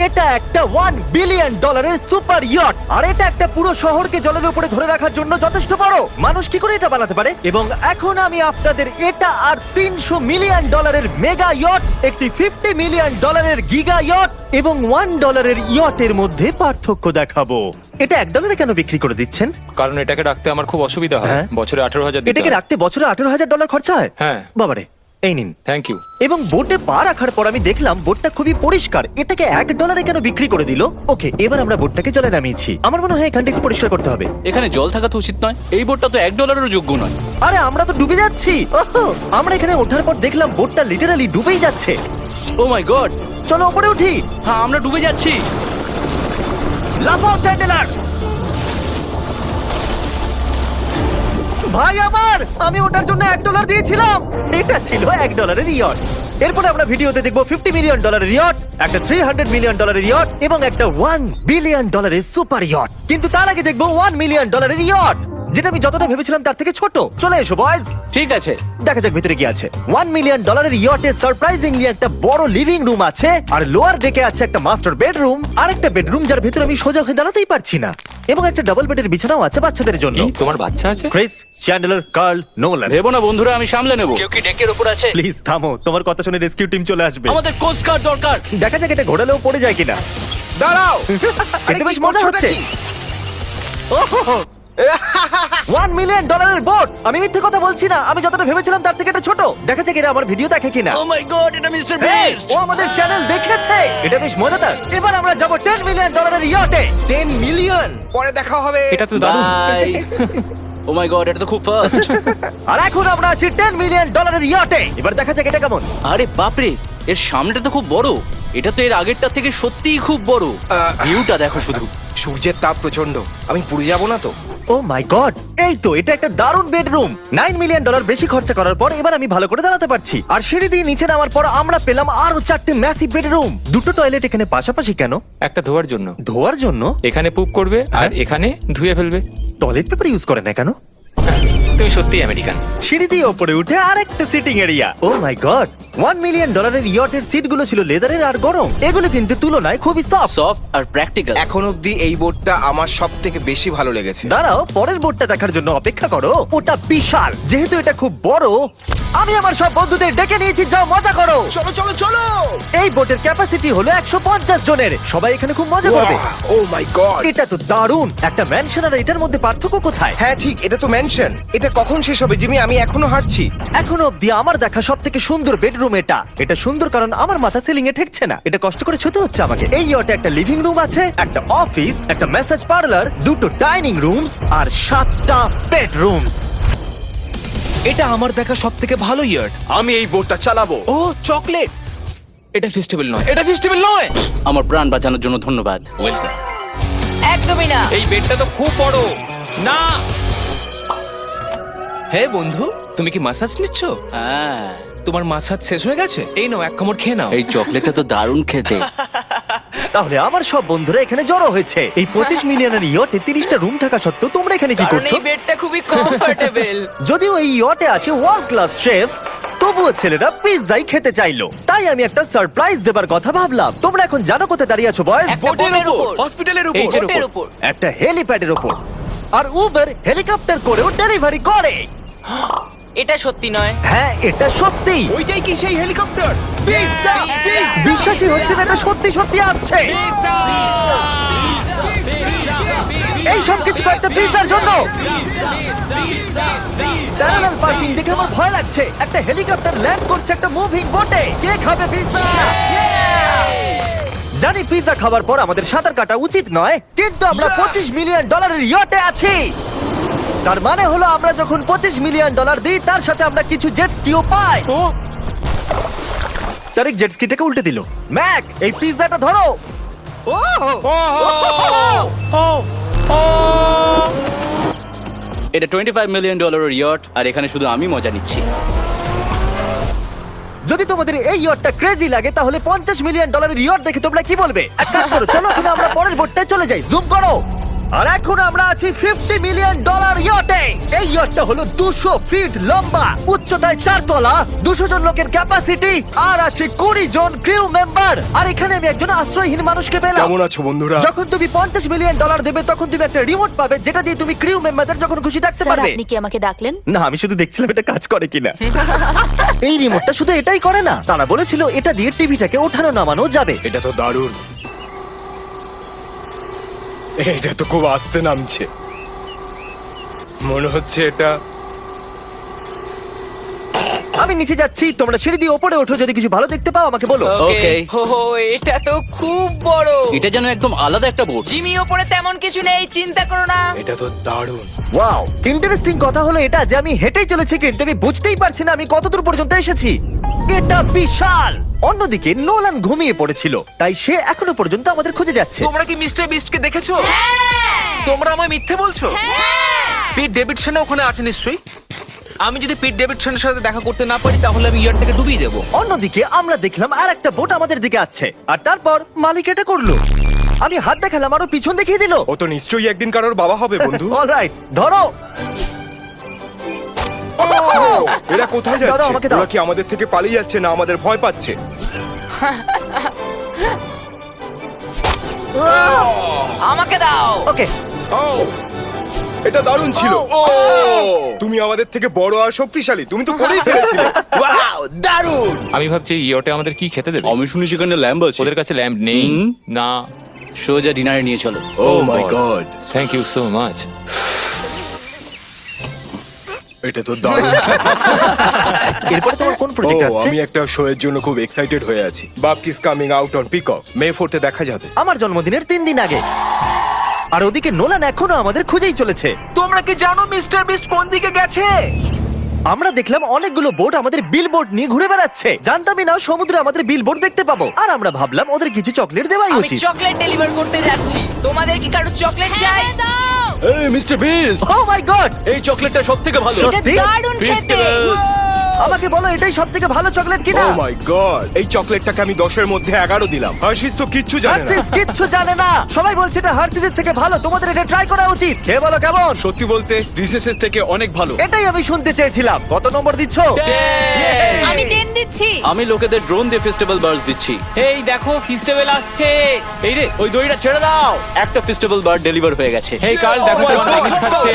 এটা একটা $1 billion super yacht, আর এটা একটা পুরো শহরকে জলের উপরে ধরে রাখার জন্য যথেষ্ট বড়। মানুষ কি করে এটা বানাতে পারে? এবং এখন আমি আপনাদের এটা আর $300 মিলিয়ন মেগা ইয়ট, একটি $50 মিলিয়ন গিগা ইয়ট এবং $1 ইয়টের মধ্যে পার্থক্য দেখাবো। এটা $1 কেন বিক্রি করে দিচ্ছেন? কারণ এটাকে রাখতে আমার খুব অসুবিধা হয়। হ্যাঁ। বছরে 18,000 দিতে এটাকে হয়। রাখতে বছরে $18,000 খরচা হয়? হ্যাঁ। বাবারে, এই নিন। Thank you. এবং বোটে পা রাখার পর আমি দেখলাম বোটটা খুবই পরিষ্কার। এটাকে $1 কেন বিক্রি করে দিল? ওকে, এবার আমরা বোটটাকে জলে নামিয়েছি। আমার মনে হয় এখানটা একটু পরিষ্কার করতে হবে। এখানে জল থাকা তো উচিত নয়। এই বোটটা তো $1 যোগ্য নয়। আরে আমরা তো ডুবে যাচ্ছি। ওহো, আমরা এখানে ওঠার পর দেখলাম বোটটা লিটারালি ডুবেই যাচ্ছে। ও মাই গড, চলো উপরে উঠি। হ্যাঁ আমরা ডুবে যাচ্ছি। লাফাও চ্যান্ডেলার। ভাই আমার, আমি ওটার জন্য $1 দিয়েছিলাম। এটা ছিল $1 ইয়ট। এরপরে আমরা ভিডিওতে দেখবো $50 মিলিয়ন ইয়ট, একটা $300 মিলিয়ন ইয়ট এবং একটা $1 বিলিয়ন সুপার ইয়ট। কিন্তু তার আগে দেখবো $1 মিলিয়ন ইয়ট, যেটা আমি যতটা ভেবেছিলাম তার থেকে ছোট। চলে এসো বয়স, ঠিক আছে, দেখা যাক ভিতরে কি আছে। $1 মিলিয়ন ইয়টে সারপ্রাইজিংলি একটা বড় লিভিং রুম আছে, আর লোয়ার ডেকে আছে একটা মাস্টার বেডরুম, আর একটা বেডরুম যার ভিতরে আমি সোজা হয়ে দাঁড়াতেই পারছি না, এবং একটা ডাবল বেডের বিছানাও আছে বাচ্চাদের জন্য। কি তোমার বাচ্চা আছে? ক্রিস, চ্যান্ডেলার, কার্ল, নোলান, ভেবো না বন্ধুরা, আমি সামলে নেব। কেউ কি ডেকের উপর আছে? প্লিজ থামো, তোমার কথা শুনে রেস্কিউ টিম চলে আসবে। আমাদের কোস্ট গার্ড দরকার। দেখা যাক এটা ঘোরালেও পড়ে যায় কিনা। দাঁড়াও। এতে বেশ মজা হচ্ছে। $1 মিলিয়ন বোট। আমি মিথ্যে কথা বলছি না, আমি যতটা ভেবেছিলাম তার থেকে এটা ছোট। দেখা যাক এটা আমার ভিডিও দেখে কিনা। ও মাই গড, এটা মিস্টার Hey, বিস্ট। ও আমাদের চ্যানেল দেখেছে। এটা বেশ মজাদার। এবার আমরা যাব $10 মিলিয়ন ইয়টে। 10 মিলিয়ন পরে দেখা হবে। এটা তো দারুণ। বাই। ও মাই গড, এটা তো খুব ফাস্ট। আর এখন আমরা আছি $10 মিলিয়ন ইয়টে। এবার দেখা যাক এটা কেমন। আরে বাপরে, এর সামনেটা তো খুব বড়। এটা তো এর আগেরটা থেকে সত্যিই খুব বড়। ভিউটা দেখো শুধু। সূর্যের তাপ প্রচন্ড, আমি পুড়ে যাব না তো? ও মাই গড, এই তো এটা একটা দারুণ বেডরুম। $9 মিলিয়ন বেশি খরচা করার পর এবার আমি ভালো করে দাঁড়াতে পারছি। আর সিঁড়ি দিয়ে নিচে নামার পর আমরা পেলাম আরো 4টে ম্যাসিভ বেডরুম। দুটো টয়লেট এখানে পাশাপাশি কেন? একটা ধোয়ার জন্য। ধোয়ার জন্য? এখানে পুপ করবে আর হ্যাঁ। এখানে ধুয়ে ফেলবে। টয়লেট পেপার ইউজ করে না কেন? তুমি সত্যি আমেরিকান। সিঁড়ি দিয়ে ওপরে উঠে আরেকটা sitting area. O my god, $1 million ইয়টের সিটগুলো ছিল লেদারের আর গরম। এগুলো কিন্তু তুলনায় খুবই সফট। সফট আর প্র্যাকটিক্যাল। এখন অবধি এই বোটটা আমার সব থেকে বেশি ভালো লেগেছে। দাঁড়াও, পরের বোর্ডটা দেখার জন্য অপেক্ষা করো। ওটা বিশাল। যেহেতু এটা খুব বড়, আমি আমার সব বন্ধুদের ডেকে নিয়েছি, যাও মজা করো। চলো চলো চলো। এই বোটের ক্যাপাসিটি হলো 150 জনের। সবাই এখানে খুব মজা করবে। ও মাই গড। এটা তো দারুণ। একটা ম্যানশন আর এটার মধ্যে পার্থক্য কোথায়? হ্যাঁ ঠিক, এটা তো মেনশন। এটা কখন শেষ হবে জিমি? আমি এখনো হাঁটছি। এখনো অব্দি আমার দেখা সব থেকে সুন্দর বেডরুম এটা। এটা সুন্দর কারণ আমার মাথা সিলিং এ ঠেকছে না। এটা কষ্ট করে ছুতে হচ্ছে আমাকে। এই ইয়টে একটা লিভিং রুম আছে, একটা অফিস, একটা ম্যাসাজ পার্লার, দুটো ডাইনিং রুমস আর 7টা বেডরুমস। এটা আমার দেখা সব থেকে ভালো ইয়ার্ড। আমি এই বোটটা চালাবো। ও চকলেট। এটা ফেস্টিভ্যাল নয়, এটা ফেস্টিভ্যাল নয়। আমার প্রাণ বাঁচানোর জন্য ধন্যবাদ। ওয়েলকাম। একদমই না। এই বেডটা তো খুব বড়। না, হে বন্ধু, তুমি কি মাসাজ নিচ্ছ? হ্যাঁ, তোমার মাসাজ শেষ হয়ে গেছে? এই নাও, এক কামড় খেয়ে নাও। এই চকলেটটা তো দারুণ খেতে। তাহলে আমার সব বন্ধুরা এখানে জড়ো হয়েছে। এই 25 মিলিয়নের ইয়টে 30টা রুম থাকা সত্ত্বেও তোমরা এখানে কি কারণ করছো? এই বেডটা খুবই কমফোর্টেবল। যদিও এই ইয়টে আছে ওয়ার্ল্ড ক্লাস শেফ, তবুও ছেলেরা পিৎজাই খেতে চাইলো। তাই আমি একটা সারপ্রাইজ দেবার কথা ভাবলাম। তোমরা এখন জানো কোথায় দাঁড়িয়ে আছো বয়স? একটা বোটের উপর। হসপিটালের এই উপর। যে বোটের উপর। একটা হেলিপ্যাডের ওপর। আর উবার হেলিকপ্টার করেও ডেলিভারি করে। এটা সত্যি নয়। হ্যাঁ, এটা সত্যি। ওইটাই কি সেই হেলিকপ্টার? পিৎজা! বিশ্বাসই হচ্ছে না এটা সত্যি সত্যি আসছে। এই সব কিছু একটা পিৎজার জন্য। প্যারালাল পার্কিং দেখে আমার ভয় লাগছে। একটা হেলিকপ্টার ল্যান্ড করছে একটা মুভিং বোটে। কে খাবে পিৎজা? জানি পিৎজা খাবার পর আমাদের সাঁতার কাটা উচিত নয়, কিন্তু আমরা $25 মিলিয়ন ইয়টে আছি। তার মানে হলো আমরা যখন $25 মিলিয়ন দিই, তার সাথে আমরা কিছু জেট স্কিও পাই। তারিক জেট স্কিটাকে উল্টে দিল। ম্যাক, এই পিৎজাটা ধরো। এটা $25 মিলিয়ন ইয়ট, আর এখানে শুধু আমি মজা নিচ্ছি। যদি তোমাদের এই ইয়টটা ক্রেজি লাগে, তাহলে $50 মিলিয়ন ইয়ট দেখে তোমরা কি বলবে? এক কাজ করো, চলো এখন আমরা পরের বোটটায় চলে যাই। জুম করো। আর এখন আমরা আছি $50 মিলিয়ন ইয়টে। এই ইয়টটা হলো 200 ফিট লম্বা, উচ্চতায় 4 তলা, 200 জন লোকের ক্যাপাসিটি, আর আছে 20 জন ক্রিউ মেম্বার। আর এখানে আমি একজন আশ্রয়হীন মানুষকে পেলাম। কেমন আছো বন্ধুরা? যখন তুমি $50 মিলিয়ন দেবে তখন তুমি একটা রিমোট পাবে, যেটা দিয়ে তুমি ক্রিউ মেম্বারদের যখন খুশি ডাকতে স্যার পারবে। আপনি কি আমাকে ডাকলেন? না, আমি শুধু দেখছিলাম এটা কাজ করে কিনা। এই রিমোটটা শুধু এটাই করে না, তারা বলেছিল এটা দিয়ে টিভিটাকে ওঠানো নামানো যাবে। এটা তো দারুণ। এটা তো খুব আস্তে নামছে, মনে হচ্ছে এটা। আমি নিচে যাচ্ছি, তোমরা সিঁড়ি দিয়ে ওপরে ওঠো, যদি কিছু ভালো দেখতে পাও আমাকে বলো। ওকে। ও এটা তো খুব বড়। এটা যেন একদম আলাদা একটা বোট। জিমি ওপরে তেমন কিছু নেই, চিন্তা করো না। এটা তো দারুণ। ওয়াও, ইন্টারেস্টিং কথা হলো এটা যে আমি হেঁটেই চলেছি, কিন্তু আমি বুঝতেই পারছি না আমি কতদূর পর্যন্ত এসেছি। এটা বিশাল। অন্যদিকে নোলান ঘুমিয়ে পড়েছিল, তাই সে এখনো পর্যন্ত আমাদের খুঁজে যাচ্ছে। তোমরা কি মিস্টার বিস্টকে দেখেছো? তোমরা আমায় মিথ্যে বলছো? পিট ডেভিডসন ওখানে আছে নিশ্চয়ই। আমি যদি পিট ডেভিডসনের সাথে দেখা করতে না পারি তাহলে আমি ইয়ারটাকে ডুবিয়ে দেবো। অন্যদিকে আমরা দেখলাম আর একটা বোট আমাদের দিকে আসছে, আর তারপর মালিক এটা করলো। আমি হাত দেখালাম, আরো পিছন দেখিয়ে দিল। ও তো নিশ্চয়ই একদিন কারোর বাবা হবে বন্ধু। অলরাইট, ধরো। এরা কোথায় দাদা, যাচ্ছে? আমাকে দাও। ওরা কি আমাদের থেকে পালিয়ে যাচ্ছে না আমাদের ভয় পাচ্ছে? আমাকে দাও। ওকে, ও এটা দারুণ ছিল। ও, ও। তুমি আমাদের থেকে বড় আর শক্তিশালী, তুমি তো করেই ফেলেছিলে। ওয়াও, দারুণ। আমি ভাবছি ইয়োটে আমাদের কি খেতে দেবে। আমি শুনি সেখানে ল্যাম্ব আছে। ওদের কাছে ল্যাম্প নেই। হুম। না। সোজা ডিনারে নিয়ে চলো। Oh my god, thank you so much. এটা তো দারুণ। এরপরে তোমার কোন ও, প্রজেক্ট আছে? আমি একটা শো এর জন্য খুব এক্সাইটেড হয়ে আছি। Bupkis coming out on Peacock, May 4 দেখা যাবে। আমার জন্মদিনের 3 দিন আগে। আর ওদিকে নোলান এখনো আমাদের খুঁজেই চলেছে। তোমরা কি জানো মিস্টার বিস্ট কোন দিকে গেছে? আমরা দেখলাম অনেকগুলো বোট আমাদের বিলবোর্ড নিয়ে ঘুরে বেড়াচ্ছে। জানতামই না সমুদ্রে আমাদের বিলবোর্ড দেখতে পাবো। আর আমরা ভাবলাম ওদের কিছু চকলেট দেওয়াই আমি উচিত। চকলেট ডেলিভার করতে যাচ্ছি। তোমাদের কি কারো চকলেট চাই? এই মিস্টার বিস, ও মাই গড, এই চকলেটটা সবথেকে ভালো। এটা সত্যি? দারুণ খেতে। ফেস্টিভ্যালস। আমাকে বলো এটাই সবথেকে ভালো চকলেট ও কিনা? মাই গড, এই চকলেটটাকে আমি 10 এর মধ্যে 11 দিলাম। হার্শিস তো কিচ্ছু জানে না। হার্সিস কিচ্ছু জানে না। সবাই বলছে এটা হার্সিসের থেকে ভালো, তোমাদের এটা ট্রাই করা উচিত। খেয়ে বলো কেমন। সত্যি বলতে রিসেসের থেকে অনেক ভালো। এটাই আমি শুনতে চেয়েছিলাম। কত নম্বর দিচ্ছ? আমি 10 দিচ্ছি। আমি লোকেদের ড্রোন দিয়ে ফেস্টিভ্যাল বার্ডস দিচ্ছি। এই দেখো ফেস্টিভ্যাল আসছে। এই রে। ওই দড়িটা ছেড়ে দাও। একটা ফেস্টিভ্যাল বার্ড ডেলিভার হয়ে গেছে। হেই কার্ল, দেখো Oh my জন God. ম্যাগিস খাচ্ছে।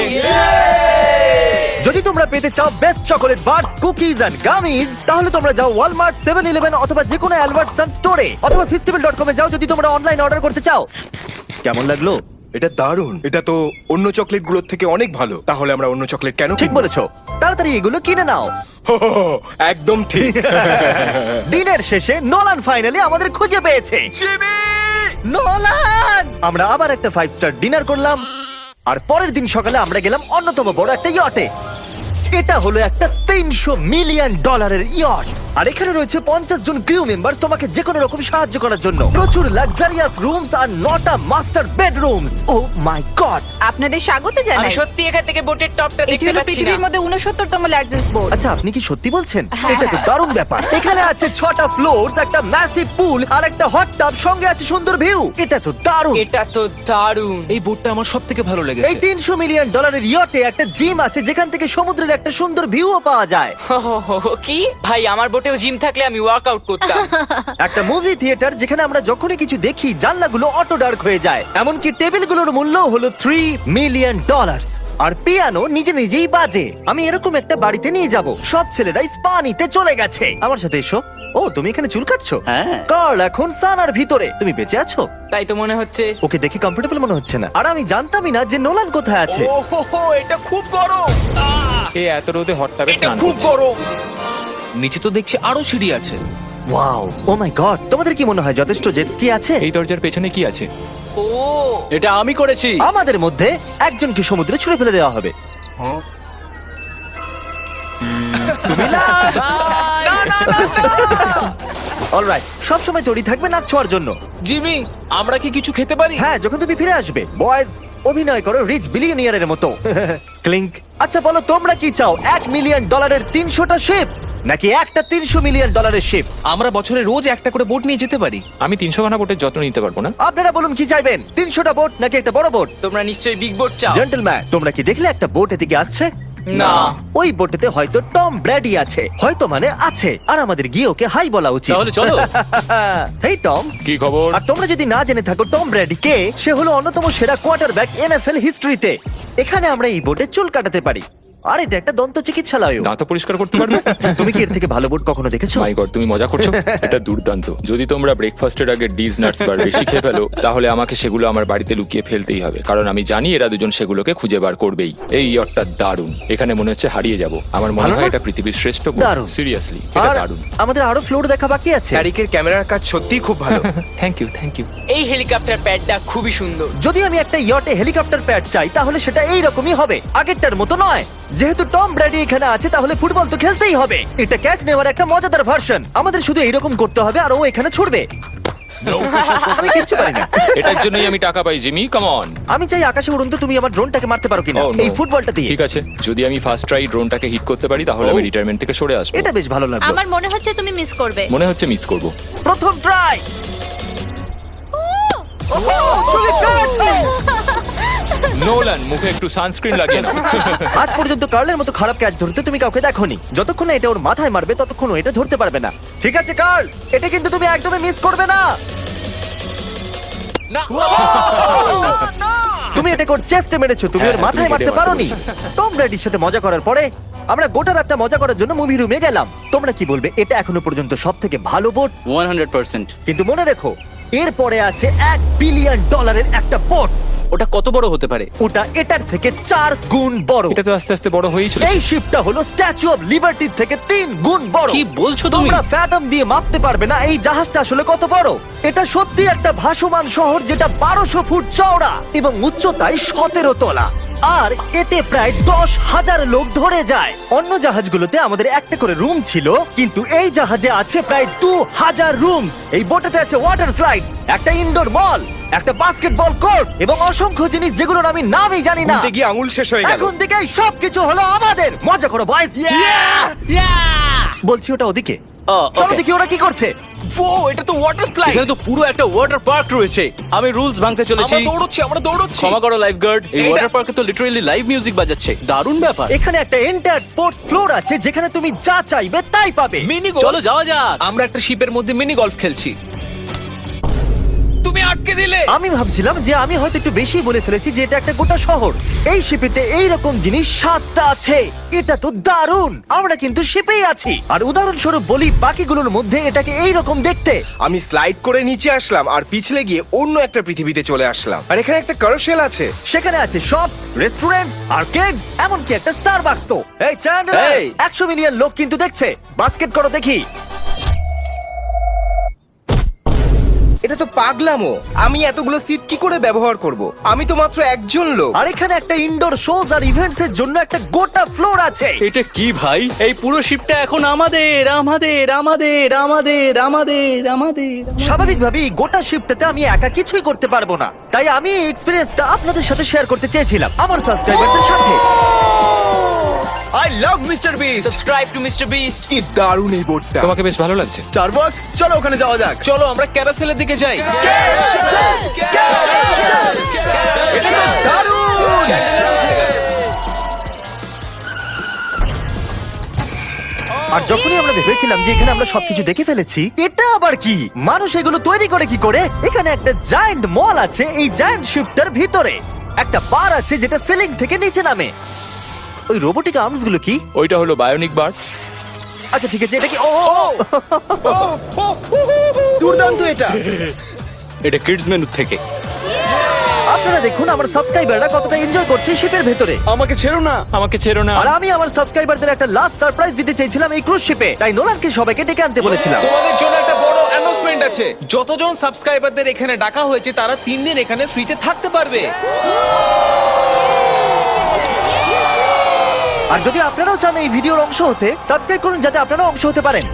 যদি তোমরা পেতে চাও best chocolate bars, cookies and gummies, তাহলে তোমরা যাও ওয়ালমার্ট, 7-Eleven অথবা যে কোনো অ্যালবার্টসন স্টোরে, অথবা festival.com এ যাও যদি তোমরা অনলাইন অর্ডার করতে চাও। কেমন লাগলো? এটা দারুণ। এটা তো অন্য চকলেটগুলোর থেকে অনেক ভালো। তাহলে আমরা অন্য চকলেট কেন ঠিক কিনবো? বলেছো, তাড়াতাড়ি এগুলো কিনে নাও। হো, হো, হো, একদম ঠিক। দিনের শেষে নোলান ফাইনালি আমাদের খুঁজে পেয়েছে। নোলান! আমরা আবার একটা 5 স্টার ডিনার করলাম, আর পরের দিন সকালে আমরা গেলাম অন্যতম বড় একটা ইয়টে। এটা হলো একটা $300 মিলিয়ন ইয়ট, আর এখানে রয়েছে 50 জন ক্রিউ মেম্বার তোমাকে যে কোনো রকম সাহায্য করার জন্য। প্রচুর luxurious rooms R 9টা master bedrooms. O my god! আপনাদের স্বাগত আমি জানাই। সত্যি এখান থেকে বোটের টপটা এটি দেখতে হলো পাচ্ছি না। পৃথিবীর মধ্যে 69তম লার্জেস্ট বোট। আচ্ছা, আপনি কি সত্যি বলছেন? হ্যাঁ। এটা তো দারুণ ব্যাপার। এখানে আছে 6টা ফ্লোরস, একটা ম্যাসিভ পুল আর একটা হট টাব, সঙ্গে আছে সুন্দর ভিউ। এটা তো দারুণ। এটা তো দারুণ। এই বোটটা আমার সবথেকে ভালো এই লেগেছে। $300 মিলিয়ন ইয়টে একটা জিম আছে, যেখান থেকে সমুদ্রের একটা সুন্দর ভিউও পাওয়া যায়। কি ভাই, আমার বোটেও জিম থাকলে আমি ওয়ার্কআউট করতাম। একটা মুভি থিয়েটার, যেখানে আমরা যখনই কিছু দেখি জানলাগুলো অটো ডার্ক হয়ে যায়। এমনকি টেবিলগুলোর মূল্য হলো $3 মিলিয়ন। আর পিয়ানো নিজে নিজেই বাজে। আমি এরকম একটা বাড়িতে নিয়ে যাব। সব ছেলেরাই স্পা নিতে চলে গেছে। আমার সাথে এসো। ও, তুমি এখানে চুল কাটছো? হ্যাঁ। কার্ল এখন সানার ভিতরে। তুমি বেঁচে আছো? তাই তো মনে হচ্ছে। ওকে দেখে কমফোর্টেবল মনে হচ্ছে না। আর আমি জানতামই না যে নোলান কোথায় আছে। ও হো হো, এটা খুব গরম। এই এত রোদে হট টাবে এটা স্নান খুব করছে। গরম। নিচে তো দেখছি আরো সিঁড়ি আছে। Wow, O my god! তোমাদের কি মনে হয় যথেষ্ট জেট স্কি আছে? এই দরজার পেছনে কি আছে? ও এটা আমি করেছি। আমাদের মধ্যে একজনকে সমুদ্রে ছুঁড়ে ফেলে দেওয়া হবে। তুমি লাভ। অলরাইট, সব সময় তৈরি থাকবে নাচ ছোঁয়ার জন্য। জিমি, আমরা কি কিছু খেতে পারি? হ্যাঁ, যখন তুমি ফিরে আসবে। বয়েজ, অভিনয় করো রিচ বিলিয়নিয়ারের মতো। ক্লিংক। আচ্ছা বলো, তোমরা কি চাও? $1 মিলিয়ন 300টা শিপ, নাকি একটা $300 মিলিয়ন শিপ? আমরা বছরে রোজ একটা করে বোট নিয়ে যেতে পারি। আমি 300 খানা বোটের যত্ন নিতে পারবো না। আপনারা বলুন কি চাইবেন, 300টা বোট নাকি একটা বড় বোট? তোমরা নিশ্চয়ই বিগ বোট চাও। জেন্টলম্যান, তোমরা কি দেখলে একটা বোট এদিকে আসছে? না। ওই বোটেতে হয়তো টম ব্র্যাডি আছে, হয়তো মানে আছে, আর আমাদের গিয়ে ওকে হাই বলা উচিত। তাহলে চলো। হেই টম। কি খবর? আর তোমরা যদি না জেনে থাকো টম ব্র্যাডি কে, সে হলো অন্যতম সেরা কোয়ার্টারব্যাক NFL হিস্ট্রিতে। এখানে আমরা এই বোটে চুল কাটাতে পারি, আর এটা একটা দন্ত চিকিৎসালয়। দাঁত পরিষ্কার করতে পারবে? তুমি কি এর থেকে ভালো বোট কখনো দেখেছো? মাই গড, তুমি মজা করছো? এটা দুর্দান্ত। যদি তোমরা ব্রেকফাস্টের আগে ডিজ নাটস বার বেশি খেয়ে ফেলো, তাহলে আমাকে সেগুলো আমার বাড়িতে লুকিয়ে ফেলতেই হবে, কারণ আমি জানি এরা দুজন সেগুলোকে খুঁজে বার করবেই। এই ইয়টটা দারুণ, এখানে মনে হচ্ছে হারিয়ে যাব। আমার মনে ভালো হয় না? এটা পৃথিবীর শ্রেষ্ঠ দারুণ। সিরিয়াসলি, এটা আর দারুণ। আমাদের আরো ফ্লোর দেখা বাকি আছে। হ্যারিকের ক্যামেরার কাজ সত্যিই খুব ভালো। Thank you, thank you. এই হেলিকপ্টার প্যাডটা খুবই সুন্দর। যদি আমি একটা ইয়টে হেলিকপ্টার প্যাড চাই, তাহলে সেটা এইরকমই হবে, আগেরটার মতো নয়। যেহেতু টম ব্র্যাডি এখানে আছে, তাহলে ফুটবল তো খেলতেই হবে। এটা ক্যাচ নেওয়ার একটা মজাদার ভার্সন। আমাদের শুধু এইরকম করতে হবে, আর ও এখানে ছুটবে। আমি কিচ্ছু পারি না। এটার জন্যই আমি টাকা পাই, জিমি, কাম অন। আমি চাই আকাশে উড়ুন, তো তুমি আমার ড্রোনটাকে মারতে পারো কিনা Oh, no. এই ফুটবলটা দিয়ে। ঠিক আছে, যদি আমি ফার্স্ট ট্রাই ড্রোনটাকে হিট করতে পারি, তাহলে আমি রিটায়ারমেন্ট থেকে সরে আসবো। এটা বেশ ভালো লাগলো। আমার মনে হচ্ছে তুমি মিস করবে। মনে হচ্ছে মিস করব। প্রথম ট্রাই। তুমি পেরেছো। নোলান, মুখে একটু সানস্ক্রিন লাগিয়ে নাও। আজ পর্যন্ত কার্লের মতো খারাপ ক্যাচ ধরতে তুমি কাউকে দেখোনি। যতক্ষণ না এটা ওর মাথায় মারবে, ততক্ষণ ও এটা ধরতে পারবে না। ঠিক আছে কার্ল, এটা কিন্তু তুমি একদমই মিস করবে না। তুমি এটা ওর চেস্টে মেরেছো, তুমি ওর হ্যাঁ, মাথায় তুমি মারতে কেটে পারোনি। টম ব্র্যাডির সাথে মজা করার পরে আমরা গোটা রাতটা মজা করার জন্য মুভি রুমে গেলাম। তোমরা কি বলবে, এটা এখনো পর্যন্ত সব থেকে ভালো বোট? 100%। কিন্তু মনে রেখো, এরপরে আছে $1 বিলিয়ন একটা বোট। ওটা কত বড় হতে পারে? ওটা এটার থেকে 4 গুণ বড়। এটা তো আস্তে আস্তে বড় হয়েই চলেছে। এই শিপটা হলো স্ট্যাচু অফ লিবার্টির থেকে 3 গুণ বড়। কি বলছো তুমি? তোমরা ফ্যাথম দিয়ে মাপতে পারবে না এই জাহাজটা আসলে কত বড়। এটা সত্যি একটা ভাসমান শহর, যেটা 1200 ফুট চওড়া এবং উচ্চতায় 17 তলা। আর এতে প্রায় 10,000 লোক ধরে যায়। অন্য জাহাজগুলোতে আমাদের একটা করে রুম ছিল, কিন্তু এই জাহাজে আছে প্রায় 2000 রুমস। এই বোটেতে আছে ওয়াটার স্লাইডস, একটা ইনডোর মল, একটা বাস্কেটবল কোর্ট এবং অসংখ্য জিনিস যেগুলোর আমি নামই জানি না। ঘুরতে গিয়ে আঙুল শেষ হয়ে গেল। এখন থেকে সবকিছু হলো আমাদের। মজা করো বয়স। বলছি ওটা ওদিকে। চলো দেখি ওরা কি করছে। ও, এটা তো ওয়াটার স্লাইড। এখানে তো পুরো একটা ওয়াটার পার্ক রয়েছে। আমি রুলস ভাঙতে চলেছি। আমরা দৌড়চ্ছি। ক্ষমা করো লাইফগার্ড। এই এটা- ওয়াটার পার্কে তো লিটারালি লাইভ মিউজিক বাজাচ্ছে। দারুণ ব্যাপার। এখানে একটা এন্টায়ার স্পোর্টস ফ্লোর আছে, যেখানে তুমি যা চাইবে তাই পাবে। মিনি চলো যাওয়া যাক। আমরা একটা শিপের মধ্যে মিনি গলফ খেলছি। তুমি আটকে দিলে। আমি ভাবছিলাম যে আমি হয়তো একটু বেশি বলে ফেলেছি, যে এটা একটা গোটা শহর। এই শিপেতে এইরকম জিনিস 7টা আছে। এটা তো দারুণ। আমরা কিন্তু শিপেই আছি। আর উদাহরণস্বরূপ বলি, বাকিগুলোর মধ্যে এটাকে এইরকম দেখতে। আমি স্লাইড করে নিচে আসলাম আর পিছলে গিয়ে অন্য একটা পৃথিবীতে চলে আসলাম। আর এখানে একটা ক্যারোসেল আছে। সেখানে আছে শপস, রেস্টুরেন্টস, আর্কেডস, এমনকি একটা স্টারবাকসও। এই চ্যান্ডলার, এই। 100 মিলিয়ন লোক কিন্তু দেখছে। বাস্কেট করো দেখি। এটা তো পাগলামো। আমি এতগুলো সিট কি করে ব্যবহার করব? আমি তো মাত্র একজন লোক। আর এখানে একটা ইনডোর শোজ আর ইভেন্টস এর জন্য একটা গোটা ফ্লোর আছে। এটা কি ভাই? এই পুরো শিপটা এখন আমাদের আমাদের আমাদের আমাদের আমাদের আমাদের। স্বাভাবিকভাবেই গোটা শিফটটাতে আমি একা কিছুই করতে পারবো না, তাই আমি এই এক্সপেরিয়েন্সটা আপনাদের সাথে শেয়ার করতে চেয়েছিলাম, আমার সাবস্ক্রাইবারদের সাথে। I love mister beast. Subscribe to mister beast. কি দারুণ এই বোটটা। তোমাকে বেশ ভালো লাগছে। স্টারবাকস, চলো ওখানে যাওয়া যাক। চলো আমরা ক্যারাসেলের দিকে যাই। আর যখনই আমরা ভেবেছিলাম যে এখানে আমরা সবকিছু দেখে ফেলেছি, এটা আবার কি? মানুষ এগুলো তৈরি করে কি করে? এখানে একটা জায়ান্ট মল আছে এই জায়ান্ট শিফটার ভিতরে। একটা বার আছে যেটা সিলিং থেকে নিচে নামে। ওই রোবোটিক আর্মস গুলো কি? ওইটা হলো বায়োনিক বার। আচ্ছা ঠিক আছে, এটা কি? ও দুর্দান্ত এটা। এটা কিডস মেনু থেকে। আপনারা দেখুন আমার সাবস্ক্রাইবাররা কতটা এনজয় করছে শিপের ভেতরে। আমাকে ছেড়ো না। আমাকে ছেড়ো না। আর আমি আমার সাবস্ক্রাইবারদের একটা লাস্ট সারপ্রাইজ দিতে চাইছিলাম এই ক্রুজ শিপে, তাই নোলানকে সবাইকে ডেকে আনতে বলেছিলাম। তোমাদের জন্য একটা বড় অ্যানাউন্সমেন্ট আছে। যতজন সাবস্ক্রাইবারদের এখানে ডাকা হয়েছে, তারা 3 দিন এখানে ফ্রিতে থাকতে পারবে। আর যদি আপনারাও চান এই ভিডিওর অংশ হতে, সাবস্ক্রাইব করুন যাতে আপনারাও অংশ হতে পারেন।